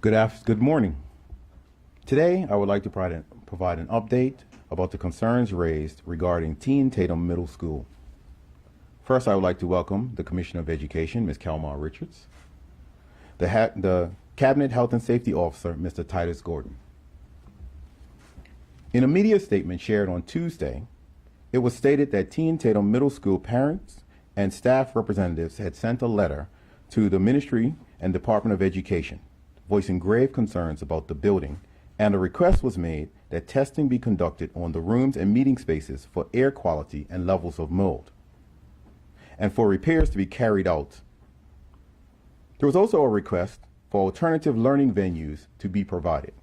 Good morning. Today, I would like to provide an update about the concerns raised regarding Tatem Middle School. First, I would like to welcome the Commissioner of Education, Ms. Kelmar Richards, the Cabinet Health and Safety Officer, Mr. Titus Gordon. In a media statement shared on Tuesday, it was stated that Tatem Middle School parents and staff representatives had sent a letter to the Ministry and Department of Education, voicing grave concerns about the building, and a request was made that testing be conducted on the rooms and meeting spaces for air quality and levels of mold, and for repairs to be carried out. There was also a request for alternative learning venues to be provided.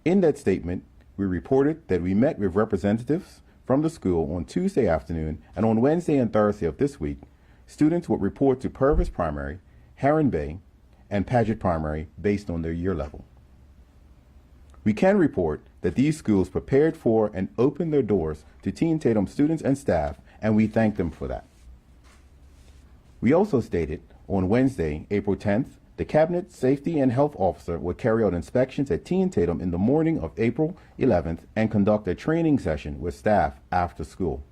In that statement, we reported that we met with representatives from the school on Tuesday afternoon, and on Wednesday and Thursday of this week, students would report to Purvis Primary, Heron Bay, and Paget Primary based on their year level. We can report that these schools prepared for and opened their doors to Tatem students and staff, and we thank them for that. We also stated on Wednesday, April 10th, the Cabinet Safety and Health Officer would carry out inspections at Tatem in the morning of April 11th and conduct a training session with staff after school.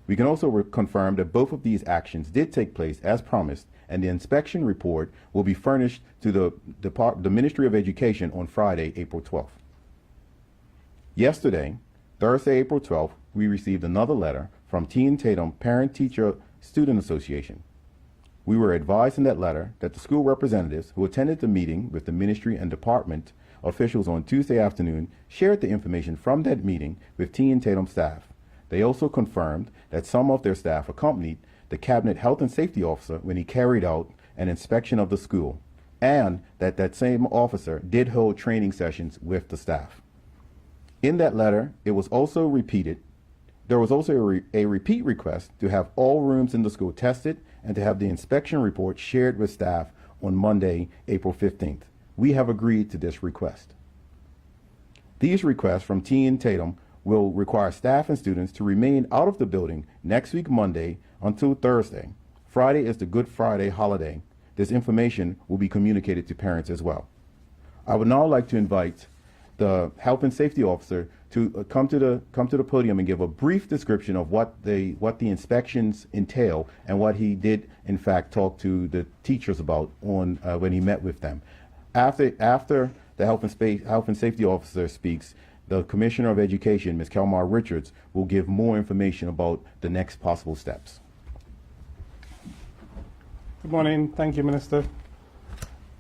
We can also confirm that both of these actions did take place as promised, and the inspection report will be furnished to the Ministry of Education on Friday, April 12th. Yesterday, Thursday, April 12th, we received another letter from Tatem Parent-Teacher Student Association. We were advised in that letter that the school representatives who attended the meeting with the ministry and department officials on Tuesday afternoon shared the information from that meeting with Tatem staff. They also confirmed that some of their staff accompanied the Cabinet Health and Safety Officer when he carried out an inspection of the school, and that that same officer did hold training sessions with the staff. In that letter, it was also repeated, there was also a repeat request to have all rooms in the school tested and to have the inspection report shared with staff on Monday, April 15th. We have agreed to this request. These requests from Tatem will require staff and students to remain out of the building next week, Monday, until Thursday. Friday is the Good Friday holiday. This information will be communicated to parents as well. I would now like to invite the Health and Safety Officer to come to the podium and give a brief description of what the inspections entail and what he did in fact talk to the teachers about on when he met with them. After the Health and Safety Officer speaks, the Commissioner of Education, Ms. Kelmar Richards, will give more information about the next possible steps. Good morning. Thank you, Minister.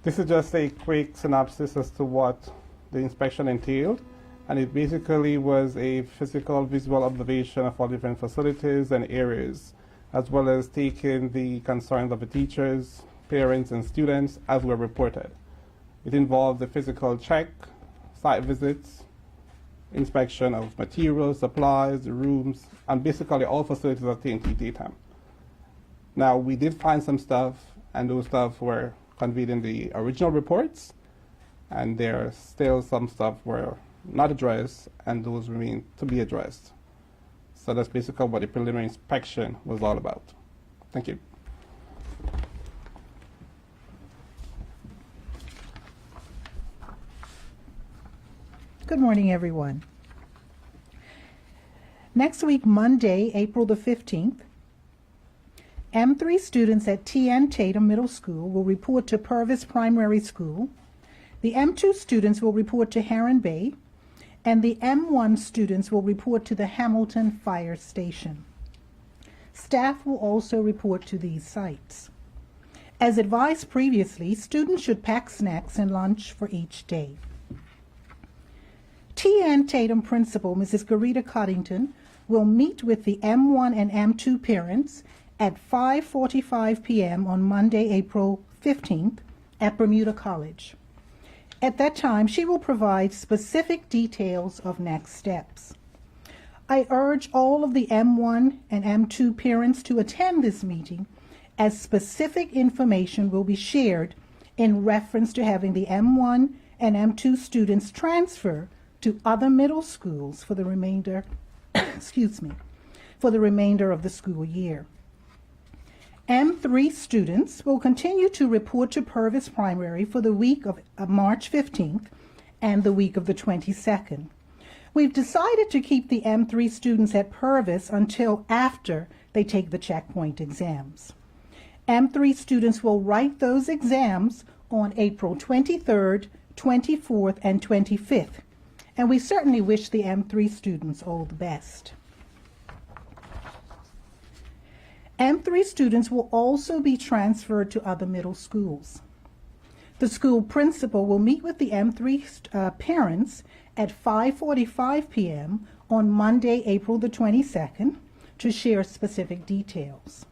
This is just a quick synopsis as to what the inspection entailed, and it basically was a physical visual observation of all different facilities and areas, as well as taking the concerns of the teachers, parents, and students as were reported. It involved a physical check, site visits, inspection of materials, supplies, rooms, and basically all facilities at Tatem. Now, we did find some stuff, and those stuff were conveyed in the original reports, and there's still some stuff were not addressed, and those remain to be addressed. So that's basically what the preliminary inspection was all about. Thank you. Good morning, everyone. Next week, Monday, April the 15th, M3 students at Tatem Middle School will report to Purvis Primary School. The M2 students will report to Heron Bay, and the M1 students will report to the Hamilton Fire Station. Staff will also report to these sites. As advised previously, students should pack snacks and lunch for each day. Tatem principal, Mrs. Garita Coddington, will meet with the M1 and M2 parents at 5:45 p.m. on Monday, April 15th at Bermuda College. At that time, she will provide specific details of next steps. I urge all of the M1 and M2 parents to attend this meeting, as specific information will be shared in reference to having the M1 and M2 students transfer to other middle schools for the remainder, for the remainder of the school year. M3 students will continue to report to Purvis Primary for the week of March 15th and the week of the 22nd. We've decided to keep the M3 students at Purvis until after they take the checkpoint exams. M3 students will write those exams on April 23rd, 24th, and 25th, and we certainly wish the M3 students all the best. M3 students will also be transferred to other middle schools. The school principal will meet with the M3 parents at 5:45 p.m. on Monday, April the 22nd, to share specific details.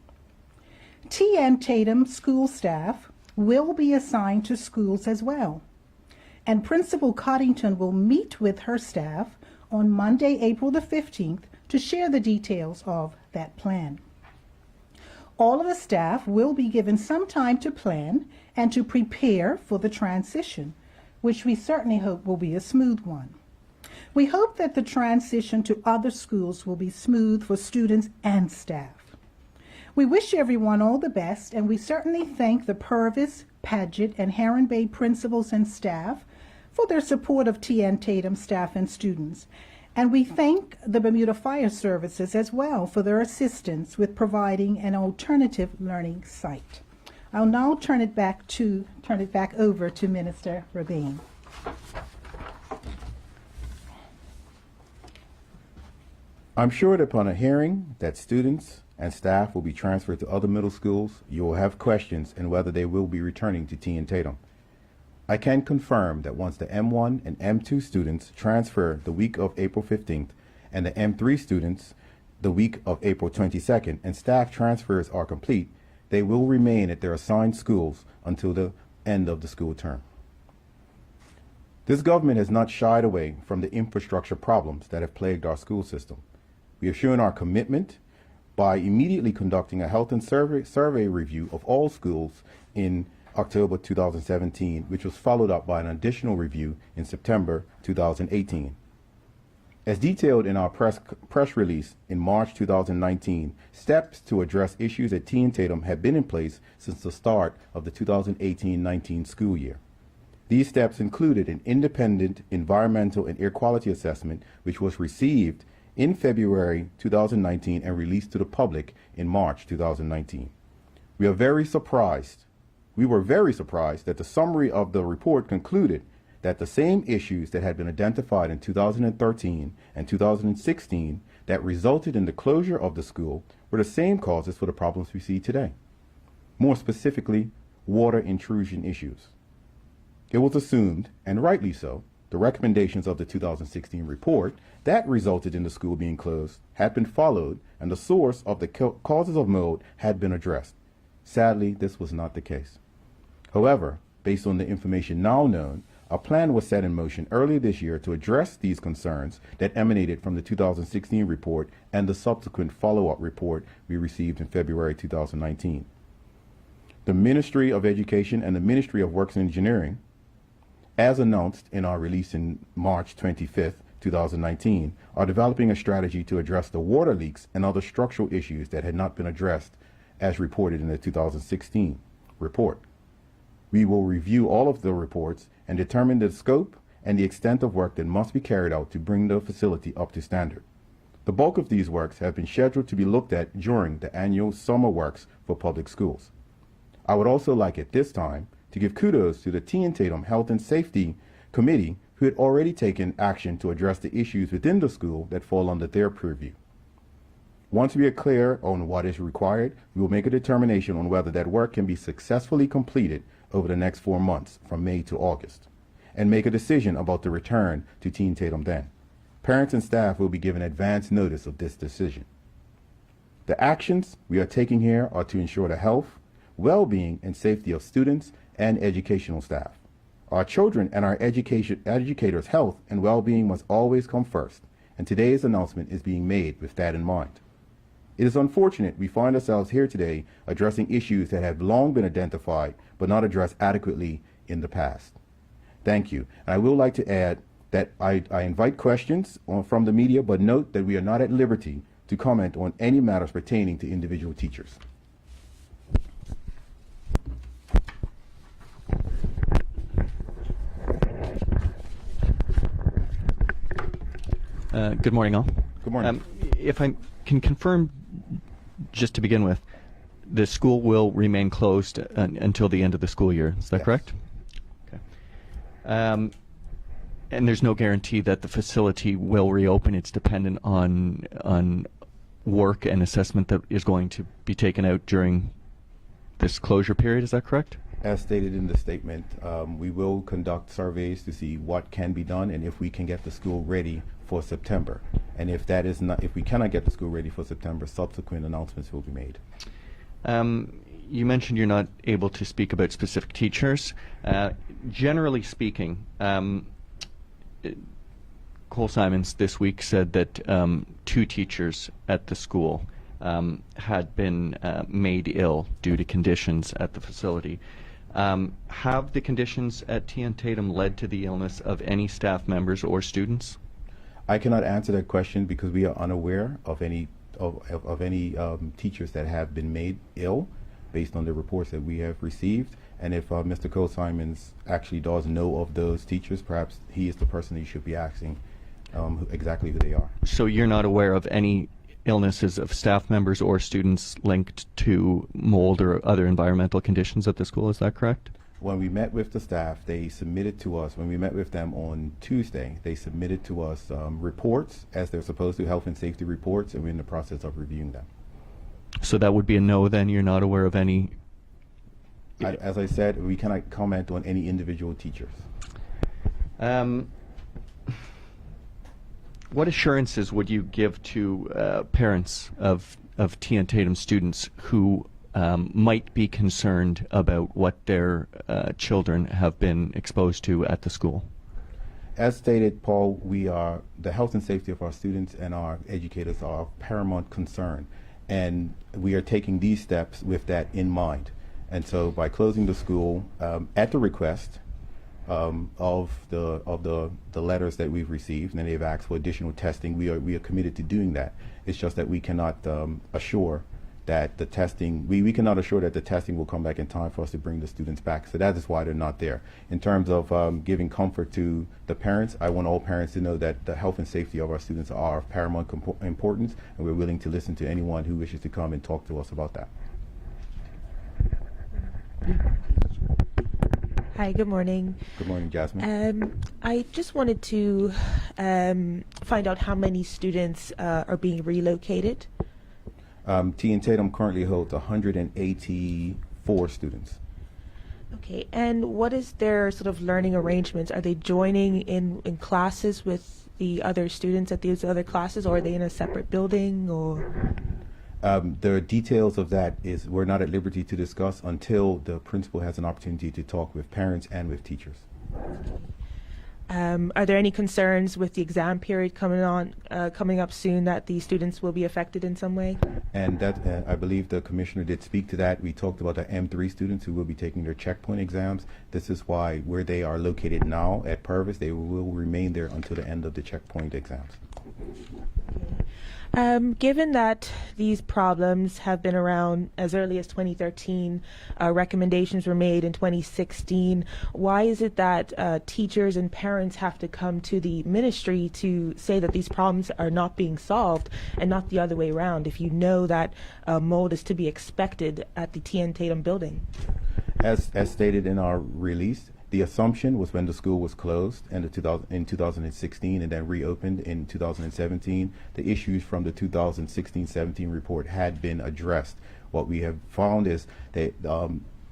T.N. Tatem school staff will be assigned to schools as well, and Principal Coddington will meet with her staff on Monday, April the 15th, to share the details of that plan. All of the staff will be given some time to plan and to prepare for the transition, which we certainly hope will be a smooth one. We hope that the transition to other schools will be smooth for students and staff. We wish everyone all the best, and we certainly thank the Purvis, Paget, and Heron Bay principals and staff for their support of T.N. Tatem staff and students. And we thank the Bermuda Fire Services as well for their assistance with providing an alternative learning site. I'll now turn it back over to Minister Rabin. I'm sure that upon a hearing that students and staff will be transferred to other middle schools, you will have questions on whether they will be returning to T.N. Tatem. I can confirm that once the M1 and M2 students transfer the week of April 15th and the M3 students the week of April 22nd and staff transfers are complete, they will remain at their assigned schools until the end of the school term. This government has not shied away from the infrastructure problems that have plagued our school system. We have shown our commitment by immediately conducting a health and survey review of all schools in October 2017, which was followed up by an additional review in September 2018. As detailed in our press release in March 2019, steps to address issues at T.N. Tatem have been in place since the start of the 2018-19 school year. These steps included an independent environmental and air quality assessment, which was received in February 2019 and released to the public in March 2019. We were very surprised that the summary of the report concluded that the same issues that had been identified in 2013 and 2016 that resulted in the closure of the school were the same causes for the problems we see today. More specifically, water intrusion issues. It was assumed, and rightly so, the recommendations of the 2016 report that resulted in the school being closed had been followed and the source of the causes of mold had been addressed. Sadly, this was not the case. However, based on the information now known, a plan was set in motion earlier this year to address these concerns that emanated from the 2016 report and the subsequent follow-up report we received in February 2019. The Ministry of Education and the Ministry of Works and Engineering, as announced in our release in March 25th, 2019, are developing a strategy to address the water leaks and other structural issues that had not been addressed as reported in the 2016 report. We will review all of the reports and determine the scope and the extent of work that must be carried out to bring the facility up to standard. The bulk of these works have been scheduled to be looked at during the annual summer works for public schools. I would also like at this time to give kudos to the T.N. Tatem Health and Safety Committee, who had already taken action to address the issues within the school that fall under their purview. Once we are clear on what is required, we will make a determination on whether that work can be successfully completed over the next 4 months from May to August, and make a decision about the return to T.N. Tatem then. Parents and staff will be given advance notice of this decision. The actions we are taking here are to ensure the health, well-being, and safety of students and educational staff. Our children and our educators' health and well-being must always come first, and today's announcement is being made with that in mind. It is unfortunate we find ourselves here today addressing issues that have long been identified but not addressed adequately in the past. Thank you. And I will like to add that I invite questions from the media, but note that we are not at liberty to comment on any matters pertaining to individual teachers. Good morning, all. Good morning. If I can confirm, just to begin with, the school will remain closed until the end of the school year. Is that Yes. correct? Okay. And there's no guarantee that the facility will reopen. It's dependent on work and assessment that is going to be taken out during this closure period. Is that correct? As stated in the statement, we will conduct surveys to see what can be done and if we can get the school ready for September. And if that is not, if we cannot get the school ready for September, subsequent announcements will be made. You mentioned you're not able to speak about specific teachers. Generally speaking, Cole Simons this week said that 2 teachers at the school had been made ill due to conditions at the facility. Have the conditions at TN Tatem led to the illness of any staff members or students? I cannot answer that question because we are unaware of any teachers that have been made ill based on the reports that we have received. And if Mr. Cole Simons actually does know of those teachers, perhaps he is the person you should be asking exactly who they are. So you're not aware of any illnesses of staff members or students linked to mold or other environmental conditions at the school, is that correct? When we met with the staff, they submitted to us, when we met with them on Tuesday, they submitted to us reports, as they're supposed to, health and safety reports, and we're in the process of reviewing them. So that would be a no then? You're not aware of any? As I said, we cannot comment on any individual teachers. What assurances would you give to parents of TN Tatem students who might be concerned about what their children have been exposed to at the school? As stated, Paul, the health and safety of our students and our educators are of paramount concern, and we are taking these steps with that in mind. And so by closing the school at the request of the letters that we've received, and they've asked for additional testing, we are committed to doing that. It's just that we cannot assure that the testing, we cannot assure that the testing will come back in time for us to bring the students back. So that is why they're not there. In terms of giving comfort to the parents, I want all parents to know that the health and safety of our students are of paramount importance, and we're willing to listen to anyone who wishes to come and talk to us about that. Hi, good morning. Good morning, Jasmine. I just wanted to find out how many students are being relocated. TN Tatem currently holds 184 students. Okay, and what is their sort of learning arrangements? Are they joining in classes with the other students at these other classes, or are they in a separate building, or? The details of that is we're not at liberty to discuss until the principal has an opportunity to talk with parents and with teachers. Are there any concerns with the exam period coming up soon that the students will be affected in some way? And that I believe the commissioner did speak to that. We talked about the M3 students who will be taking their checkpoint exams. This is why where they are located now at Purvis, they will remain there until the end of the checkpoint exams. Given that these problems have been around as early as 2013, recommendations were made in 2016, why is it that teachers and parents have to come to the ministry to say that these problems are not being solved and not the other way around if you know that mold is to be expected at the TN Tatem building? As stated in our release, the assumption was when the school was closed in 2016 and then reopened in 2017, the issues from the 2016-17 report had been addressed. What we have found is that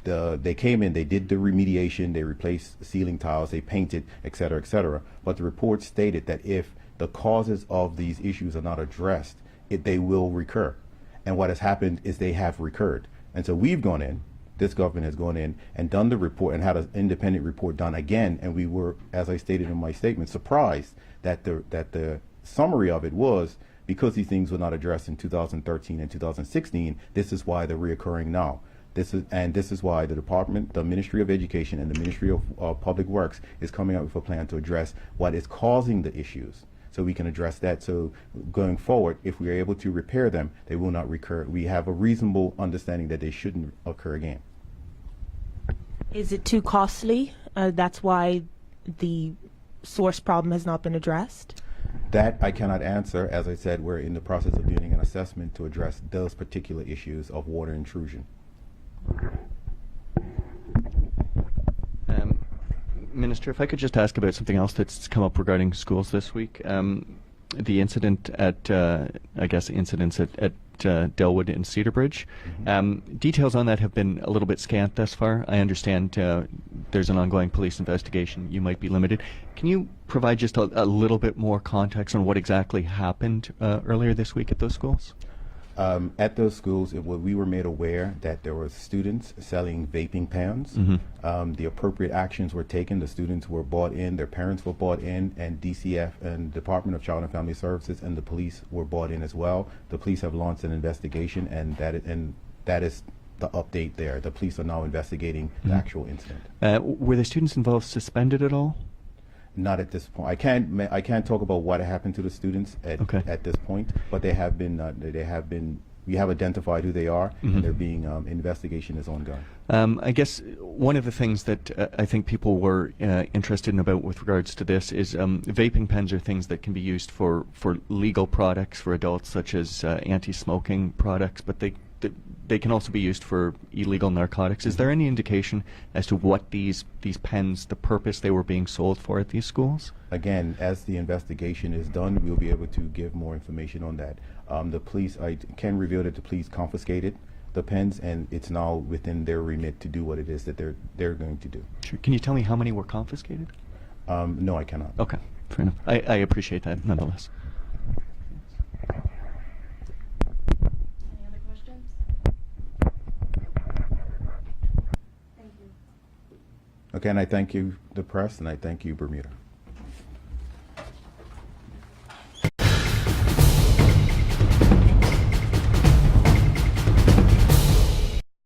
they came in, they did the remediation, they replaced ceiling tiles, they painted, et cetera, but the report stated that if the causes of these issues are not addressed, they will recur. And what has happened is they have recurred. And so we've gone in, this government has gone in and done the report and had an independent report done again, and we were, as I stated in my statement, surprised that the summary of it was because these things were not addressed in 2013 and 2016, this is why they're reoccurring now. This is why the department, the Ministry of Education and the Ministry of Public Works is coming up with a plan to address what is causing the issues, so we can address that. So going forward, if we are able to repair them, they will not recur. We have a reasonable understanding that they shouldn't occur again. Is it too costly? That's why the source problem has not been addressed? That I cannot answer. As I said, we're in the process of doing an assessment to address those particular issues of water intrusion. Minister, if I could just ask about something else that's come up regarding schools this week. The incident at, incidents at Delwood and Cedarbridge. Details on that have been a little bit scant thus far. I understand there's an ongoing police investigation. You might be limited. Can you provide just a little bit more context on what exactly happened earlier this week at those schools? At those schools, we were made aware that there were students selling vaping pens. The appropriate actions were taken. The students were brought in, their parents were brought in, and DCF and Department of Child and Family Services and the police were brought in as well. The police have launched an investigation, and that is the update there. The police are now investigating the actual incident. Were the students involved suspended at all? Not at this point. I can't talk about what happened to the students at this point, but they have been. We have identified who they are, and they're being investigation is ongoing. I guess one of the things that I think people were interested in about with regards to this is vaping pens are things that can be used for legal products for adults, such as anti-smoking products, but they can also be used for illegal narcotics. Is there any indication as to what these pens, the purpose they were being sold for at these schools? Again, as the investigation is done, we'll be able to give more information on that. The police, I can reveal that the police confiscated the pens, and it's now within their remit to do what it is that they're going to do. Sure. Can you tell me how many were confiscated? No, I cannot. Okay, fair enough. I appreciate that nonetheless. Okay, and I thank you, the press, and I thank you, Bermuda.